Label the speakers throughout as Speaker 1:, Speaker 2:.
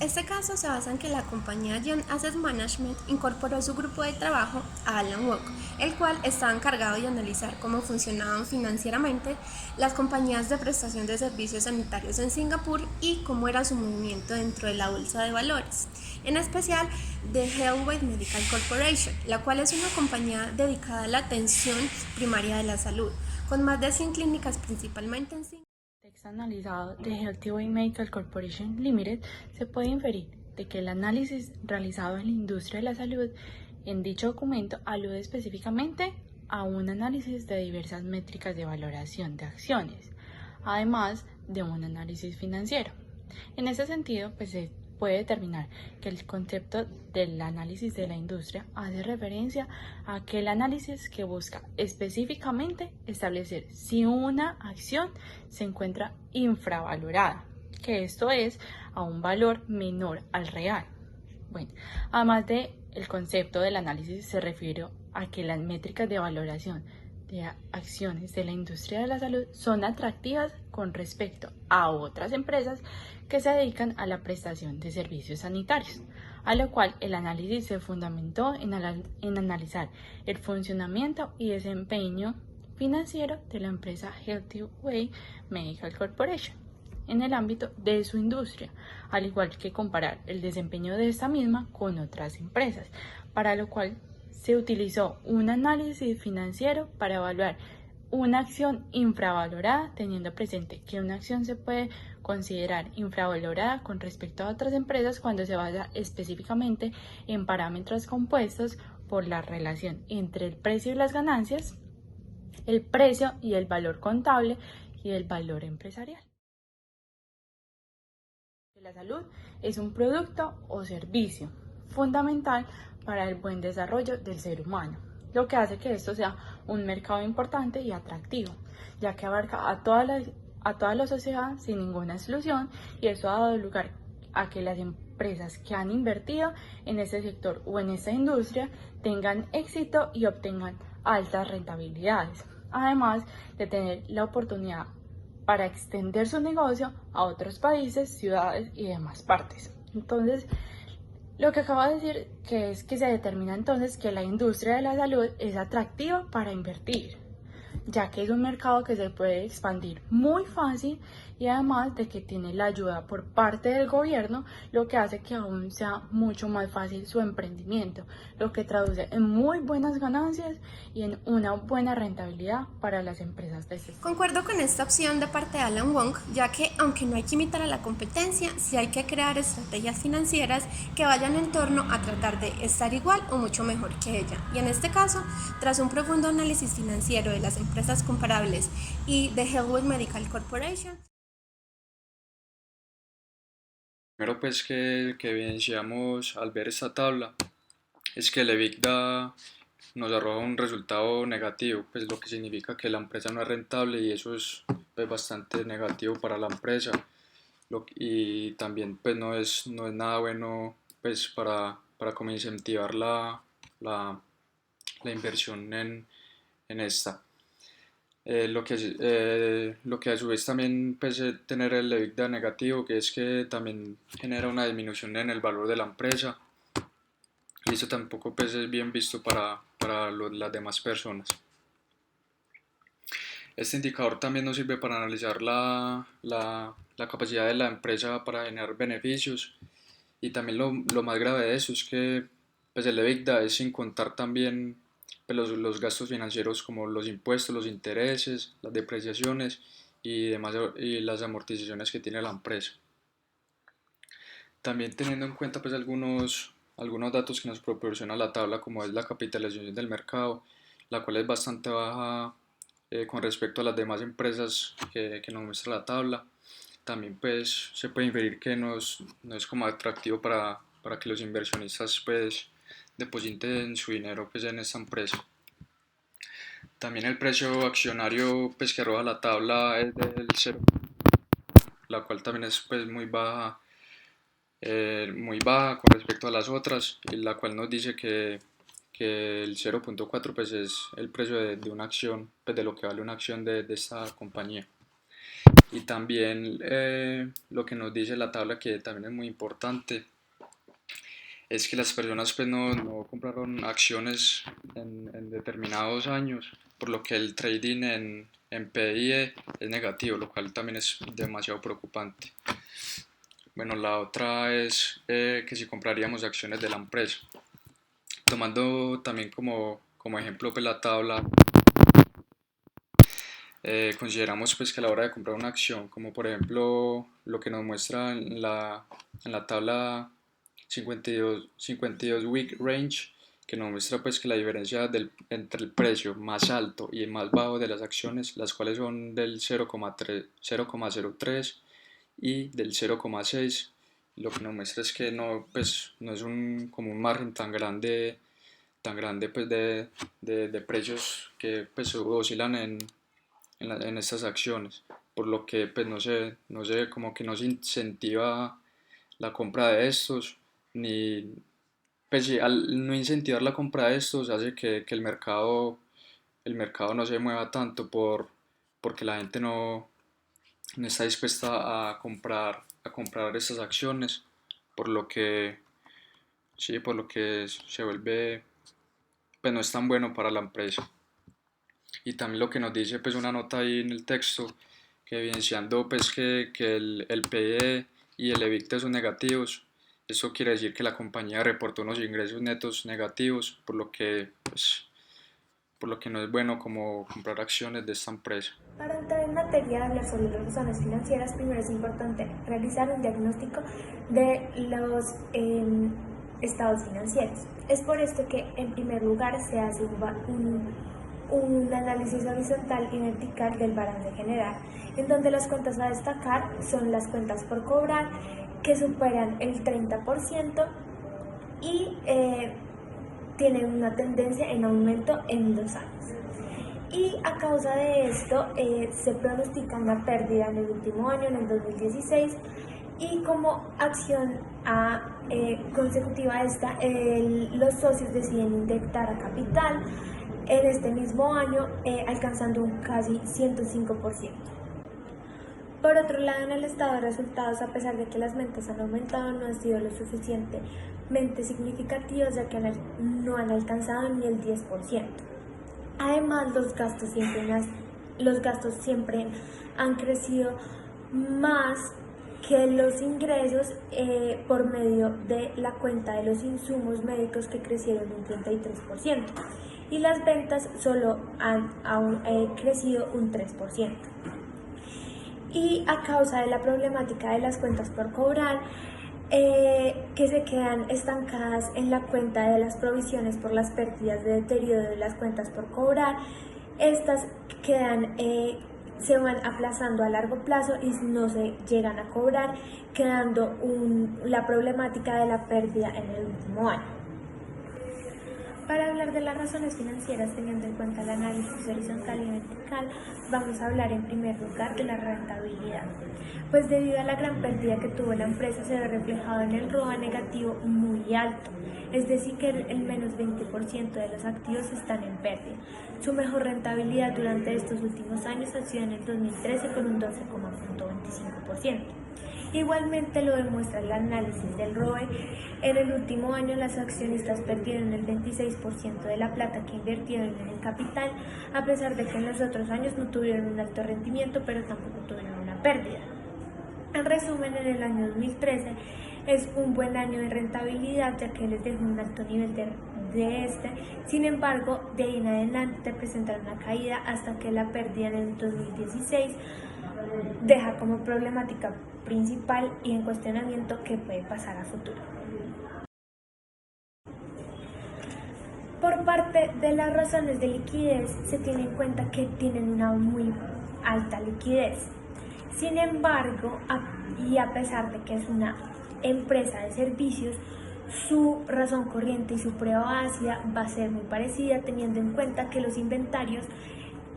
Speaker 1: Este caso se basa en que la compañía John Asset Management incorporó a su grupo de trabajo a Alan Wong, el cual estaba encargado de analizar cómo funcionaban financieramente las compañías de prestación de servicios sanitarios en Singapur y cómo era su movimiento dentro de la bolsa de valores, en especial de Healthway Medical Corporation, la cual es una compañía dedicada a la atención primaria de la salud, con más de 100 clínicas principalmente en Singapur.
Speaker 2: Texto analizado de Healthway Medical Corporation Limited, se puede inferir de que el análisis realizado en la industria de la salud en dicho documento alude específicamente a un análisis de diversas métricas de valoración de acciones, además de un análisis financiero. En ese sentido, se puede determinar que el concepto del análisis de la industria hace referencia a aquel análisis que busca específicamente establecer si una acción se encuentra infravalorada, que esto es a un valor menor al real. Bueno, además de el concepto del análisis se refiere a que las métricas de valoración de acciones de la industria de la salud son atractivas con respecto a otras empresas que se dedican a la prestación de servicios sanitarios, a lo cual el análisis se fundamentó en analizar el funcionamiento y desempeño financiero de la empresa Healthway Medical Corporation en el ámbito de su industria, al igual que comparar el desempeño de esta misma con otras empresas, para lo cual se utilizó un análisis financiero para evaluar una acción infravalorada, teniendo presente que una acción se puede considerar infravalorada con respecto a otras empresas cuando se basa específicamente en parámetros compuestos por la relación entre el precio y las ganancias, el precio y el valor contable y el valor empresarial. La salud es un producto o servicio fundamental para el buen desarrollo del ser humano, lo que hace que esto sea un mercado importante y atractivo, ya que abarca a toda la sociedad sin ninguna exclusión, y eso ha dado lugar a que las empresas que han invertido en este sector o en esta industria tengan éxito y obtengan altas rentabilidades, además de tener la oportunidad para extender su negocio a otros países, ciudades y demás partes. Entonces, lo que acabo de decir que es que se determina entonces que la industria de la salud es atractiva para invertir, ya que es un mercado que se puede expandir muy fácil y además de que tiene la ayuda por parte del gobierno, lo que hace que aún sea mucho más fácil su emprendimiento, lo que traduce en muy buenas ganancias y en una buena rentabilidad para las empresas de este sector.
Speaker 1: Concuerdo con esta opción de parte de Alan Wong, ya que aunque no hay que imitar a la competencia, sí hay que crear estrategias financieras que vayan en torno a tratar de estar igual o mucho mejor que ella. Y en este caso, tras un profundo análisis financiero de las empresas comparables y de Healthway Medical Corporation,
Speaker 3: Primero pues que evidenciamos al ver esta tabla es que el EBITDA nos arroja un resultado negativo, pues lo que significa que la empresa no es rentable, y eso es pues, bastante negativo para la empresa. Y también pues no es nada bueno pues para como incentivar la, la inversión en esta. Lo que a su vez también pues, tener el EBITDA negativo, que es que también genera una disminución en el valor de la empresa, y eso tampoco pues, es bien visto para las demás personas. Este indicador también nos sirve para analizar la capacidad de la empresa para generar beneficios, y también lo más grave de eso es que pues, el EBITDA es sin contar también pues, los gastos financieros como los impuestos, los intereses, las depreciaciones y las amortizaciones que tiene la empresa. También teniendo en cuenta pues, algunos datos que nos proporciona la tabla, como es la capitalización del mercado, la cual es bastante baja con respecto a las demás empresas que nos muestra la tabla. También pues se puede inferir que no es como atractivo para que los inversionistas pues depositen su dinero pues en esta empresa. También el precio accionario pues que arroja la tabla es del 0, la cual también es pues muy baja con respecto a las otras, y la cual nos dice que el 0.4 pues es el precio de una acción, pues de lo que vale una acción de esta compañía. Y también lo que nos dice la tabla, que también es muy importante, es que las personas pues no compraron acciones en determinados años, por lo que el trading en PIE es negativo, lo cual también es demasiado preocupante. Bueno, la otra es que si compraríamos acciones de la empresa. Tomando también como ejemplo pues, la tabla, consideramos pues, que a la hora de comprar una acción, como por ejemplo lo que nos muestra en la tabla 52 Week Range, que nos muestra pues, que la diferencia entre el precio más alto y el más bajo de las acciones, las cuales son del 0,03 y del 0,6, lo que nos muestra es que no es como un margen tan grande pues, de precios que pues, oscilan en estas acciones, por lo que pues, no sé, como que no se incentiva la compra de estos, ni pues sí, al no incentivar la compra de estos hace que el mercado no se mueva tanto porque la gente no está dispuesta a comprar estas acciones, por lo que sí, por lo que se vuelve, pues no es tan bueno para la empresa. Y también lo que nos dice pues una nota ahí en el texto, que evidenciando pues que el PE y el EBITDA son negativos. Eso quiere decir que la compañía reportó unos ingresos netos negativos, por lo que no es bueno como comprar acciones de esta empresa.
Speaker 1: Para entrar en materia de hablar sobre las razones financieras, primero es importante realizar un diagnóstico de los estados financieros. Es por esto que en primer lugar se hace un análisis horizontal y vertical del balance general, en donde las cuentas a destacar son las cuentas por cobrar, que superan el 30% y tienen una tendencia en aumento en 2 años. Y a causa de esto se pronostica una pérdida en el último año, en el 2016, y como acción consecutiva a esta, los socios deciden inyectar a capital en este mismo año, alcanzando un casi 105%. Por otro lado, en el estado de resultados, a pesar de que las ventas han aumentado, no han sido lo suficientemente significativas, ya que no han alcanzado ni el 10%. Además, los gastos siempre han crecido más que los ingresos, por medio de la cuenta de los insumos médicos, que crecieron un 33%, y las ventas solo han crecido un 3%. Y a causa de la problemática de las cuentas por cobrar, que se quedan estancadas en la cuenta de las provisiones por las pérdidas de deterioro de las cuentas por cobrar, estas se van aplazando a largo plazo y no se llegan a cobrar, quedando la problemática de la pérdida en el último año. Para hablar de las razones financieras, teniendo en cuenta el análisis horizontal y vertical, vamos a hablar en primer lugar de la rentabilidad. Pues debido a la gran pérdida que tuvo la empresa, se ve reflejado en el ROA negativo muy alto, es decir que el menos 20% de los activos están en pérdida. Su mejor rentabilidad durante estos últimos años ha sido en el 2013 con un 12,25%. Igualmente lo demuestra el análisis del ROE. En el último año los accionistas perdieron el 26% de la plata que invirtieron en el capital, a pesar de que en los otros años no tuvieron un alto rendimiento, pero tampoco tuvieron una pérdida. En resumen, en el año 2013 es un buen año de rentabilidad, ya que les dejó un alto nivel de este. Sin embargo, de ahí en adelante presentará una caída hasta que la pérdida en el 2016 deja como problemática principal y en cuestionamiento qué puede pasar a futuro. Por parte de las razones de liquidez, se tiene en cuenta que tienen una muy alta liquidez. Sin embargo, y a pesar de que es una empresa de servicios, su razón corriente y su prueba ácida va a ser muy parecida, teniendo en cuenta que los inventarios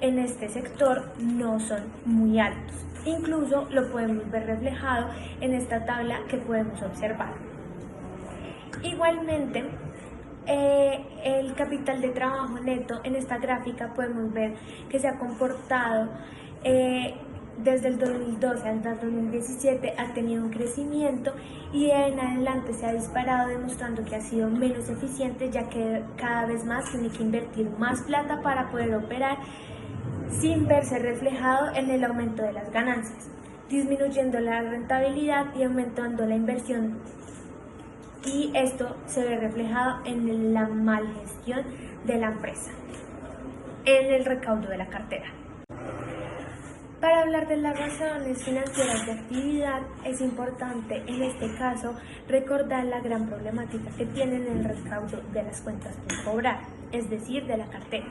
Speaker 1: en este sector no son muy altos. Incluso lo podemos ver reflejado en esta tabla que podemos observar. Igualmente, el capital de trabajo neto, en esta gráfica podemos ver que se ha comportado desde el 2012 hasta el 2017 ha tenido un crecimiento y en adelante se ha disparado, demostrando que ha sido menos eficiente, ya que cada vez más tiene que invertir más plata para poder operar sin verse reflejado en el aumento de las ganancias, disminuyendo la rentabilidad y aumentando la inversión, y esto se ve reflejado en la mal gestión de la empresa, en el recaudo de la cartera. Para hablar de las razones financieras de actividad, es importante en este caso recordar la gran problemática que tienen el recaudo de las cuentas por cobrar, es decir, de la cartera.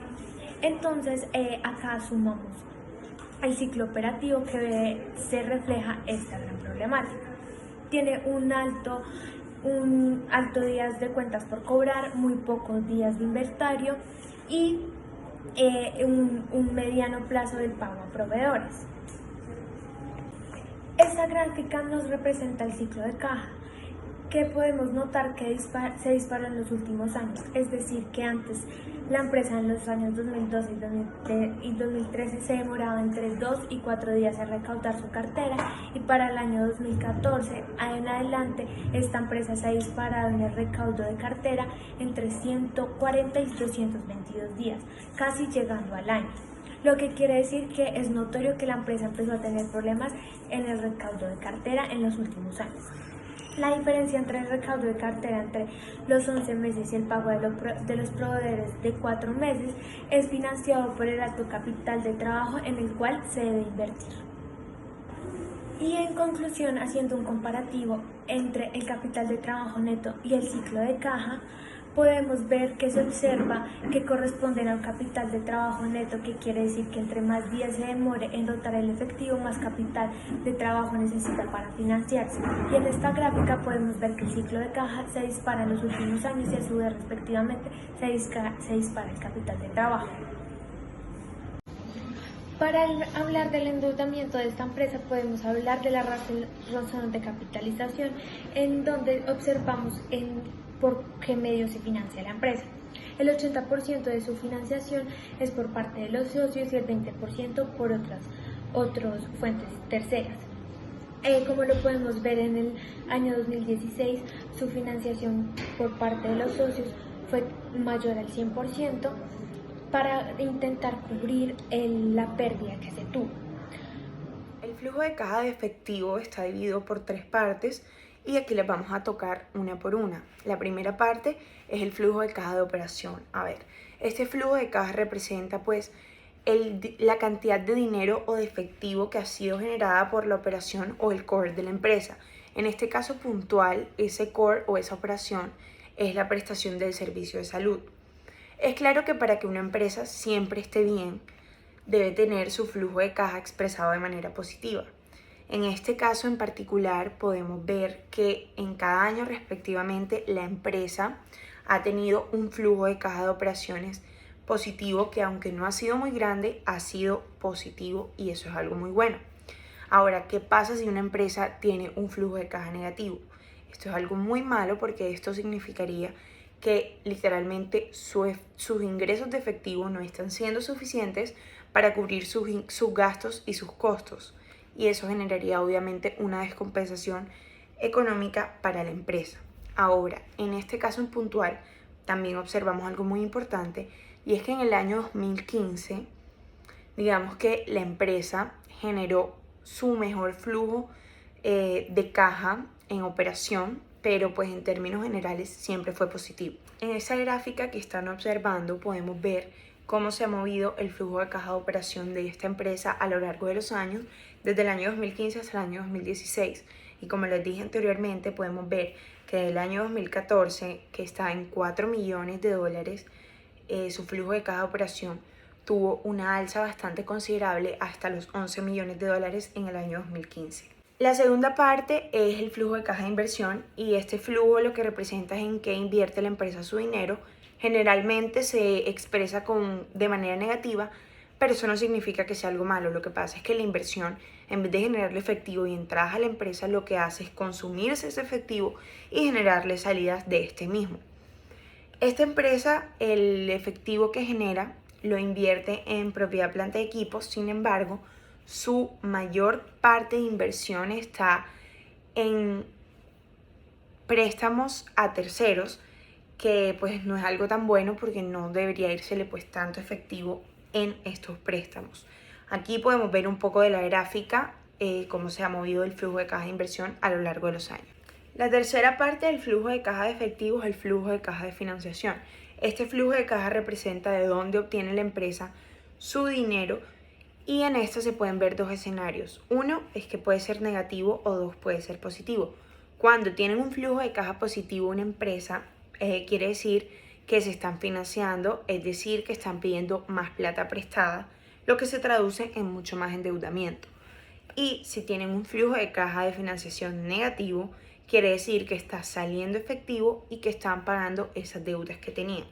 Speaker 1: Entonces, acá sumamos el ciclo operativo que se refleja esta gran problemática. Tiene un alto días de cuentas por cobrar, muy pocos días de inventario y un mediano plazo del pago a proveedores. Esta gráfica nos representa el ciclo de caja, que podemos notar que se disparó en los últimos años, es decir, que antes la empresa en los años 2012 y 2013 se demoraba entre 2 y 4 días en recaudar su cartera, y para el año 2014 en adelante esta empresa se ha disparado en el recaudo de cartera entre 140 y 222 días, casi llegando al año. Lo que quiere decir que es notorio que la empresa empezó a tener problemas en el recaudo de cartera en los últimos años. La diferencia entre el recaudo de cartera entre los 11 meses y el pago de los proveedores de 4 meses es financiado por el alto capital de trabajo en el cual se debe invertir. Y en conclusión, haciendo un comparativo entre el capital de trabajo neto y el ciclo de caja, podemos ver que se observa que corresponden a un capital de trabajo neto, que quiere decir que entre más días se demore en dotar el efectivo, más capital de trabajo necesita para financiarse. Y en esta gráfica podemos ver que el ciclo de caja se dispara en los últimos años y a su vez respectivamente se dispara el capital de trabajo. Para hablar del endeudamiento de esta empresa podemos hablar de la razón de capitalización, en donde observamos por qué medio se financia la empresa. El 80% de su financiación es por parte de los socios y el 20% por otras fuentes terceras. Como lo podemos ver en el año 2016, su financiación por parte de los socios fue mayor al 100% para intentar cubrir la pérdida que se tuvo.
Speaker 4: El flujo de caja de efectivo está dividido por 3 partes y aquí las vamos a tocar una por una. La primera parte es el flujo de caja de operación. A ver, este flujo de caja representa pues la cantidad de dinero o de efectivo que ha sido generada por la operación o el core de la empresa. En este caso puntual, ese core o esa operación es la prestación del servicio de salud. Es claro que para que una empresa siempre esté bien, debe tener su flujo de caja expresado de manera positiva. En este caso en particular podemos ver que en cada año respectivamente la empresa ha tenido un flujo de caja de operaciones positivo, que aunque no ha sido muy grande, ha sido positivo, y eso es algo muy bueno. Ahora, ¿qué pasa si una empresa tiene un flujo de caja negativo? Esto es algo muy malo, porque esto significaría que literalmente sus ingresos de efectivo no están siendo suficientes para cubrir sus gastos y sus costos, y eso generaría obviamente una descompensación económica para la empresa. Ahora, en este caso en puntual, también observamos algo muy importante, y es que en el año 2015, digamos que la empresa generó su mejor flujo de caja en operación, pero pues en términos generales siempre fue positivo. En esa gráfica que están observando podemos ver cómo se ha movido el flujo de caja de operación de esta empresa a lo largo de los años, desde el año 2015 hasta el año 2016. Y como les dije anteriormente, podemos ver que en el año 2014, que está en $4 millones, su flujo de caja de operación tuvo una alza bastante considerable hasta los $11 millones en el año 2015. La segunda parte es el flujo de caja de inversión, y este flujo lo que representa es en qué invierte la empresa su dinero. Generalmente se expresa de manera negativa, pero eso no significa que sea algo malo. Lo que pasa es que la inversión, en vez de generarle efectivo y entradas a la empresa, lo que hace es consumirse ese efectivo y generarle salidas de este mismo. Esta empresa, el efectivo que genera lo invierte en propiedad, planta y equipos. Sin embargo, su mayor parte de inversión está en préstamos a terceros, que pues no es algo tan bueno porque no debería írsele pues tanto efectivo en estos préstamos. Aquí podemos ver un poco de la gráfica, cómo se ha movido el flujo de caja de inversión a lo largo de los años. La tercera parte del flujo de caja de efectivo es el flujo de caja de financiación. Este flujo de caja representa de dónde obtiene la empresa su dinero, y en esto se pueden ver dos escenarios. Uno es que puede ser negativo o dos puede ser positivo. Cuando tienen un flujo de caja positivo una empresa, quiere decir que se están financiando, es decir, que están pidiendo más plata prestada, lo que se traduce en mucho más endeudamiento. Y si tienen un flujo de caja de financiación negativo, quiere decir que está saliendo efectivo y que están pagando esas deudas que tenían.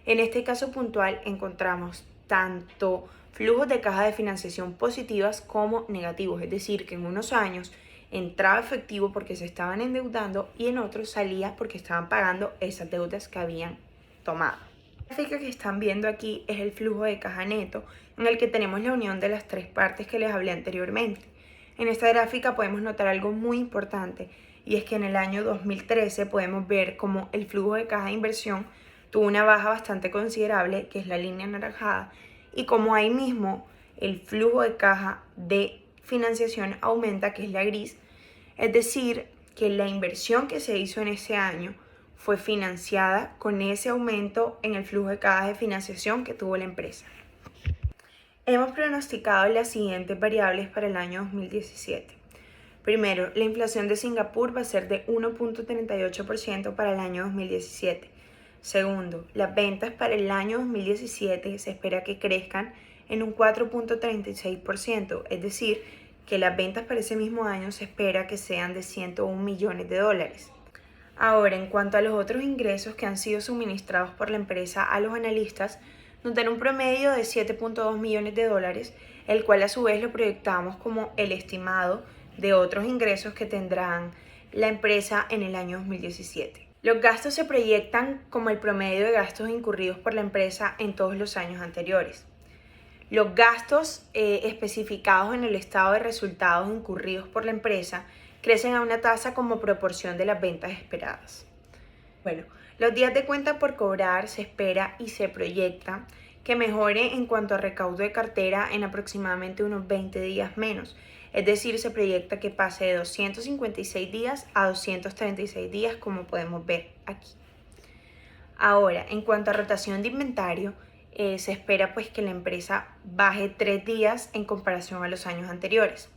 Speaker 4: En este caso puntual encontramos tanto flujos de caja de financiación positivas como negativos, es decir, que en unos años entraba efectivo porque se estaban endeudando y en otros salía porque estaban pagando esas deudas que habían tomado. La gráfica que están viendo aquí es el flujo de caja neto, en el que tenemos la unión de las tres partes que les hablé anteriormente. En esta gráfica podemos notar algo muy importante, y es que en el año 2013 podemos ver cómo el flujo de caja de inversión tuvo una baja bastante considerable, que es la línea anaranjada, y como ahí mismo el flujo de caja de financiación aumenta, que es la gris, es decir, que la inversión que se hizo en ese año fue financiada con ese aumento en el flujo de caja de financiación que tuvo la empresa. Hemos pronosticado las siguientes variables para el año 2017. Primero, la inflación de Singapur va a ser de 1.38% para el año 2017. Segundo, las ventas para el año 2017 se espera que crezcan en un 4.36%, es decir, que las ventas para ese mismo año se espera que sean de 101 millones de dólares. Ahora, en cuanto a los otros ingresos que han sido suministrados por la empresa a los analistas, nos dan un promedio de 7.2 millones de dólares, el cual a su vez lo proyectamos como el estimado de otros ingresos que tendrán la empresa en el año 2017. Los gastos se proyectan como el promedio de gastos incurridos por la empresa en todos los años anteriores. Los gastos especificados en el estado de resultados incurridos por la empresa crecen a una tasa como proporción de las ventas esperadas. Bueno, los días de cuenta por cobrar se espera y se proyecta que mejore en cuanto a recaudo de cartera en aproximadamente unos 20 días menos. Es decir, se proyecta que pase de 256 días a 236 días, como podemos ver aquí. Ahora, en cuanto a rotación de inventario, se espera pues que la empresa baje 3 días en comparación a los años anteriores.